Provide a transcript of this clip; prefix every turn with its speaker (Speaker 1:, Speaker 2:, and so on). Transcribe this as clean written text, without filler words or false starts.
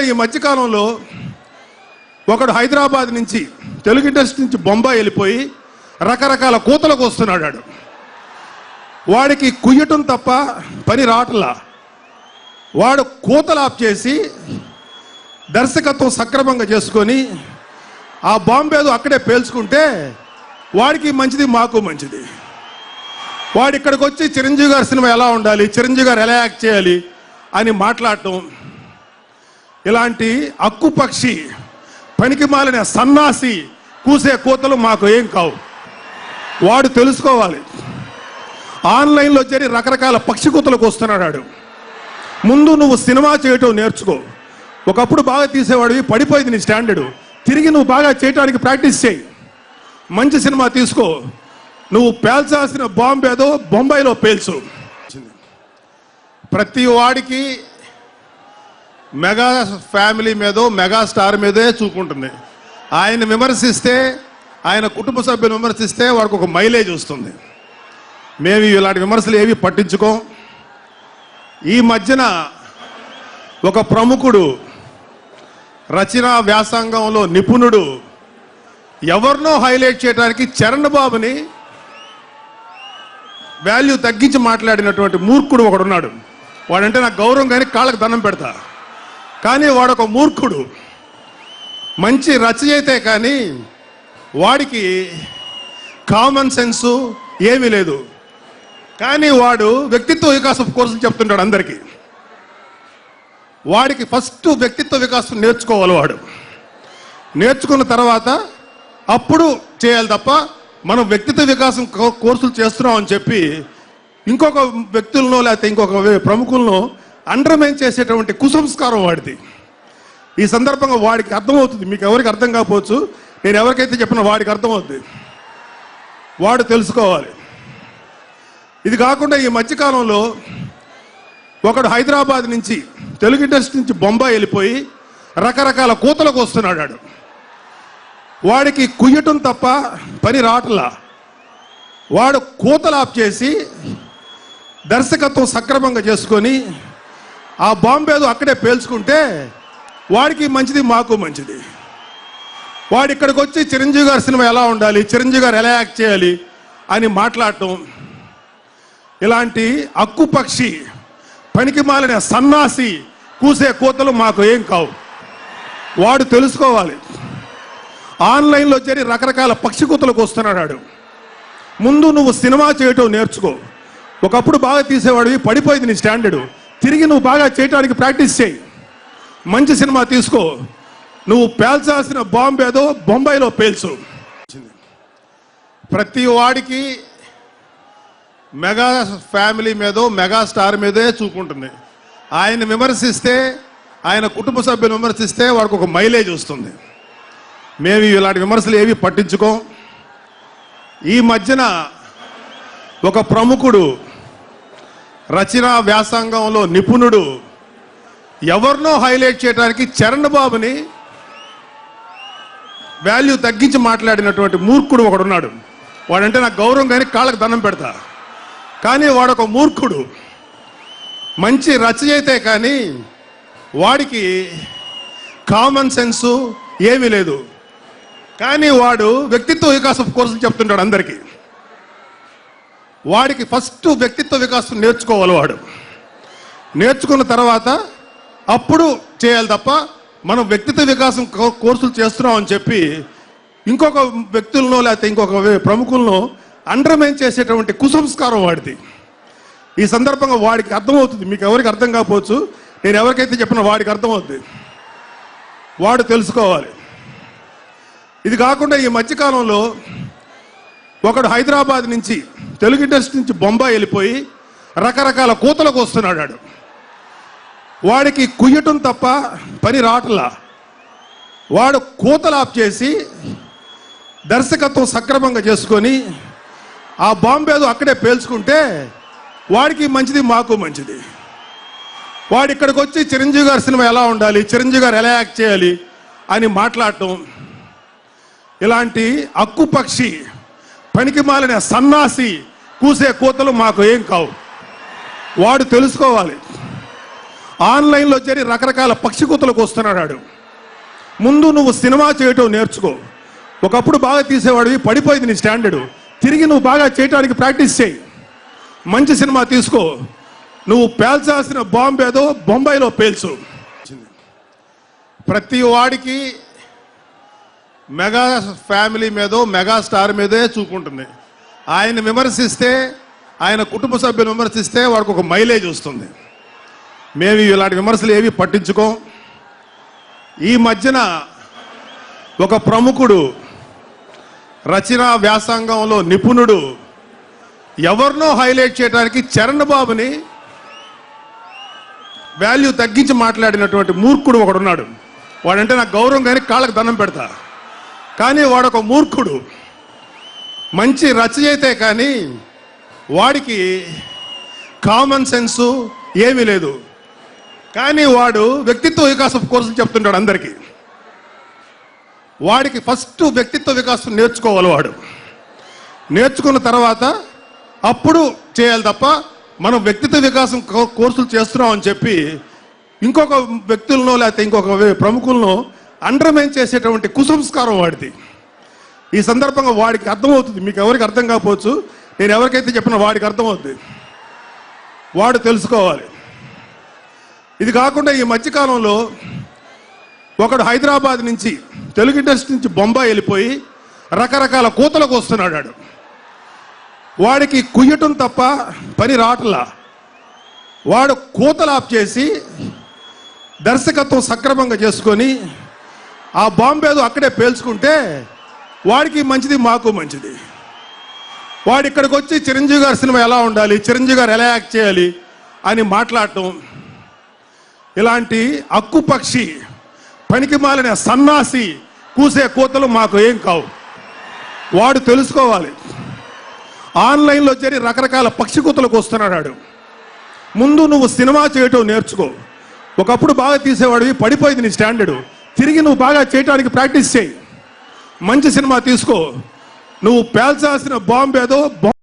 Speaker 1: ఈ మధ్యకాలంలో ఒకడు హైదరాబాద్ నుంచి తెలుగు ఇండస్ట్రీ నుంచి బొంబాయి వెళ్ళిపోయి రకరకాల కూతలకు వస్తున్నాడు. వాడికి కుయ్యటం తప్ప పని రావట్లా. వాడు కూతలు ఆఫ్ చేసి దర్శకత్వం సక్రమంగా చేసుకొని ఆ బాంబేదో అక్కడే పేల్చుకుంటే వాడికి మంచిది, మాకు మంచిది. వాడు ఇక్కడికి వచ్చి చిరంజీవి గారి సినిమా ఎలా ఉండాలి, చిరంజీవి గారు ఎలా యాక్ట్ చేయాలి అని మాట్లాడటం, ఇలాంటి అక్కుపక్షి పనికి మాలిన సన్నాసి కూసే కూతలు మాకు ఏం కావు. వాడు తెలుసుకోవాలి, ఆన్లైన్లో చేరి రకరకాల పక్షి కూతలకు వస్తున్నాడు. ముందు నువ్వు సినిమా చేయటం నేర్చుకో. ఒకప్పుడు బాగా తీసేవాడివి, పడిపోయింది నీ స్టాండర్డు. తిరిగి నువ్వు బాగా చేయటానికి ప్రాక్టీస్ చేయి. మంచి సినిమా తీసుకో. నువ్వు పేల్చాల్సిన బాంబు ఏదో బొంబాయిలో పేల్చు. ప్రతి వాడికి మెగా ఫ్యామిలీ మీదో మెగా స్టార్ మీదే చూపుంటుంది. ఆయన విమర్శిస్తే, ఆయన కుటుంబ సభ్యులు విమర్శిస్తే వాడికి ఒక మైలేజ్ వస్తుంది. మేము ఇలాంటి విమర్శలు ఏవి పట్టించుకోం. ఈ మధ్యన ఒక ప్రముఖుడు, రచనా వ్యాసంగంలో నిపుణుడు, ఎవరినో హైలైట్ చేయడానికి చరణ్ బాబుని వాల్యూ తగ్గించి మాట్లాడినటువంటి మూర్ఖుడు ఒకడున్నాడు. వాడంటే నాకు గౌరవం కానీ కాళ్ళకు దండం పెడతా. కానీ వాడొక మూర్ఖుడు, మంచి రచయితే కానీ వాడికి కామన్ సెన్సు ఏమీ లేదు. కానీ వాడు వ్యక్తిత్వ వికాసం కోర్సులు చెప్తుంటాడు అందరికీ. వాడికి ఫస్ట్ వ్యక్తిత్వ వికాసం నేర్చుకోవాలి. వాడు నేర్చుకున్న తర్వాత అప్పుడు చేయాలి తప్ప మనం వ్యక్తిత్వ వికాసం కోర్సులు చేస్తున్నాం అని చెప్పి ఇంకొక వ్యక్తులను లేకపోతే ఇంకొక ప్రముఖులను అండర్మైన్ చేసేటువంటి కుసంస్కారం వాడిది. ఈ సందర్భంగా వాడికి అర్థమవుతుంది. మీకు ఎవరికి అర్థం కాకపోవచ్చు, నేను ఎవరికైతే చెప్పినా వాడికి అర్థమవుతుంది. వాడు తెలుసుకోవాలి. ఇది కాకుండా ఈ మధ్యకాలంలో ఒకడు హైదరాబాద్ నుంచి తెలుగు ఇండస్ట్రీ నుంచి బొంబాయి వెళ్ళిపోయి రకరకాల కూతలకు వస్తున్నాడు. వాడికి కుయ్యటం తప్ప పని రావట్లా. వాడు కూతలు ఆఫ్ చేసి దర్శకత్వం సక్రమంగా చేసుకొని ఆ బాంబేదో అక్కడే పేల్చుకుంటే వాడికి మంచిది, మాకు మంచిది. వాడు ఇక్కడికి వచ్చి చిరంజీవి గారి సినిమా ఎలా ఉండాలి, చిరంజీవి గారు ఎలా యాక్ట్ చేయాలి అని మాట్లాడటం, ఇలాంటి అక్కుపక్షి పనికి మాలిన సన్నాసి కూసే కూతలు మాకు ఏం కావు. వాడు తెలుసుకోవాలి, ఆన్లైన్లో చేరి రకరకాల పక్షి కూతలకు వస్తున్నాడు. ముందు నువ్వు సినిమా చేయటం నేర్చుకో. ఒకప్పుడు బాగా తీసేవాడివి, పడిపోయింది నీ స్టాండర్డు. తిరిగి నువ్వు బాగా చేయటానికి ప్రాక్టీస్ చేయి. మంచి సినిమా తీసుకో. నువ్వు పేల్చాల్సిన బాంబు ఏదో బొంబాయిలో పేల్చు. ప్రతి వాడికి మెగా ఫ్యామిలీ మీదో మెగా స్టార్ మీదే చూపుంటుంది. ఆయన విమర్శిస్తే, ఆయన కుటుంబ సభ్యులు విమర్శిస్తే వాడికి ఒక మైలేజ్ వస్తుంది. మేము ఇలాంటి విమర్శలు ఏవి పట్టించుకోం. ఈ మధ్యన ఒక ప్రముఖుడు, రచనా వ్యాసంగంలో నిపుణుడు, ఎవరినో హైలైట్ చేయడానికి చరణ్ బాబుని వాల్యూ తగ్గించి మాట్లాడినటువంటి మూర్ఖుడు ఒకడున్నాడు. వాడంటే నాకు గౌరవం కానీ కాళ్ళకు దండం పెడతా. కానీ వాడొక మూర్ఖుడు, మంచి రచయితే కానీ వాడికి కామన్ సెన్సు ఏమీ లేదు. కానీ వాడు వ్యక్తిత్వ వికాసం కోర్సులు చెప్తుంటాడు అందరికీ. వాడికి ఫస్ట్ వ్యక్తిత్వ వికాసం నేర్చుకోవాలి. వాడు నేర్చుకున్న తర్వాత అప్పుడు చేయాలి తప్ప మనం వ్యక్తిత్వ వికాసం కోర్సులు చేస్తున్నాం అని చెప్పి ఇంకొక వ్యక్తులను లేకపోతే ఇంకొక ప్రముఖులను అండర్మైన్ చేసేటువంటి కుసంస్కారం వాడిది. ఈ సందర్భంగా వాడికి అర్థమవుతుంది. మీకు ఎవరికి అర్థం కాకపోవచ్చు, నేను ఎవరికైతే చెప్పినా వాడికి అర్థమవుతుంది. వాడు తెలుసుకోవాలి. ఇది కాకుండా ఈ మధ్యకాలంలో ఒకడు హైదరాబాద్ నుంచి తెలుగు ఇండస్ట్రీ నుంచి బొంబాయి వెళ్ళిపోయి రకరకాల కూతలకు వస్తున్నాడు. వాడికి కుయ్యటం తప్ప పని రావట్లా. వాడు కూతలు ఆఫ్ చేసి దర్శకత్వం సక్రమంగా చేసుకొని ఆ బాంబేదో అక్కడే పేల్చుకుంటే వాడికి మంచిది, మాకు మంచిది. వాడు ఇక్కడికి వచ్చి చిరంజీవి గారి సినిమా ఎలా ఉండాలి, చిరంజీవి గారు ఎలా యాక్ట్ చేయాలి అని మాట్లాడటం, ఇలాంటి అక్కుపక్షి పనికి మాలిన సన్నాసి కూసే కూతలు మాకు ఏం కావు. వాడు తెలుసుకోవాలి, ఆన్లైన్లో చేరి రకరకాల పక్షికూతలకు వస్తున్నాడు వాడు. ముందు నువ్వు సినిమా చేయటం నేర్చుకో. ఒకప్పుడు బాగా తీసేవాడివి, పడిపోయింది నీ స్టాండర్డు. తిరిగి నువ్వు బాగా చేయటానికి ప్రాక్టీస్ చేయి. మంచి సినిమా తీసుకో. నువ్వు పేల్చాల్సిన బాంబు ఏదో బొంబాయిలో పేల్చు. ప్రతి వాడికి మెగా ఫ్యామిలీ మీదో మెగా స్టార్ మీదే చూపుంటుంది. ఆయన విమర్శిస్తే, ఆయన కుటుంబ సభ్యులు విమర్శిస్తే వాడికి ఒక మైలేజ్ వస్తుంది. మేము ఇలాంటి విమర్శలు ఏవి పట్టించుకోం. ఈ మధ్యన ఒక ప్రముఖుడు, రచనా వ్యాసంగంలో నిపుణుడు, ఎవరినో హైలైట్ చేయడానికి చరణ్ బాబుని వాల్యూ తగ్గించి మాట్లాడినటువంటి మూర్ఖుడు ఒకడున్నాడు. వాడంటే నాకు గౌరవం కానీ కాళ్ళకు దండం పెడతా. కానీ వాడొక మూర్ఖుడు, మంచి రచయితే కానీ వాడికి కామన్ సెన్సు ఏమీ లేదు. కానీ వాడు వ్యక్తిత్వ వికాసం కోర్సులు చెప్తుంటాడు అందరికీ. వాడికి ఫస్ట్ వ్యక్తిత్వ వికాసం నేర్చుకోవాలి. వాడు నేర్చుకున్న తర్వాత అప్పుడు చేయాలి తప్ప మనం వ్యక్తిత్వ వికాసం కోర్సులు చేస్తున్నాం అని చెప్పి ఇంకొక వ్యక్తులను లేకపోతే ఇంకొక ప్రముఖులను అండర్మైన్ చేసేటువంటి కుసంస్కారం వాడిది. ఈ సందర్భంగా వాడికి అర్థమవుతుంది. మీకు ఎవరికి అర్థం కాకపోవచ్చు, నేను ఎవరికైతే చెప్పినా వాడికి అర్థమవుతుంది. వాడు తెలుసుకోవాలి. ఇది కాకుండా ఈ మధ్యకాలంలో ఒకడు హైదరాబాద్ నుంచి, తెలుగు ఇండస్ట్రీ నుంచి బొంబాయి వెళ్ళిపోయి రకరకాల కూతలకు వస్తున్నాడు. వాడికి కుయ్యటం తప్ప పని రావట్లా. వాడు కూతలు ఆఫ్ చేసి దర్శకత్వం సక్రమంగా చేసుకొని ఆ బాంబేదో అక్కడే పేల్చుకుంటే వాడికి మంచిది, మాకు మంచిది. వాడు ఇక్కడికి వచ్చి చిరంజీవి గారి సినిమా ఎలా ఉండాలి, చిరంజీవి గారు ఎలా యాక్ట్ చేయాలి అని మాట్లాడటం, ఇలాంటి అక్కుపక్షి పనికి మాలిన సన్నాసి కూసే కూతలు మాకు ఏం కావు. వాడు తెలుసుకోవాలి. ఆన్లైన్లో చేరి రకరకాల పక్షి కూతలకు వస్తున్నాడు వాడు. ముందు నువ్వు సినిమా చేయటం నేర్చుకో. ఒకప్పుడు బాగా తీసేవాడివి, పడిపోయింది నీ స్టాండర్డు. తిరిగి నువ్వు బాగా చేయటానికి ప్రాక్టీస్ చేయి. మంచి సినిమా తీసుకో. నువ్వు పేల్చాల్సిన బాంబు ఏదో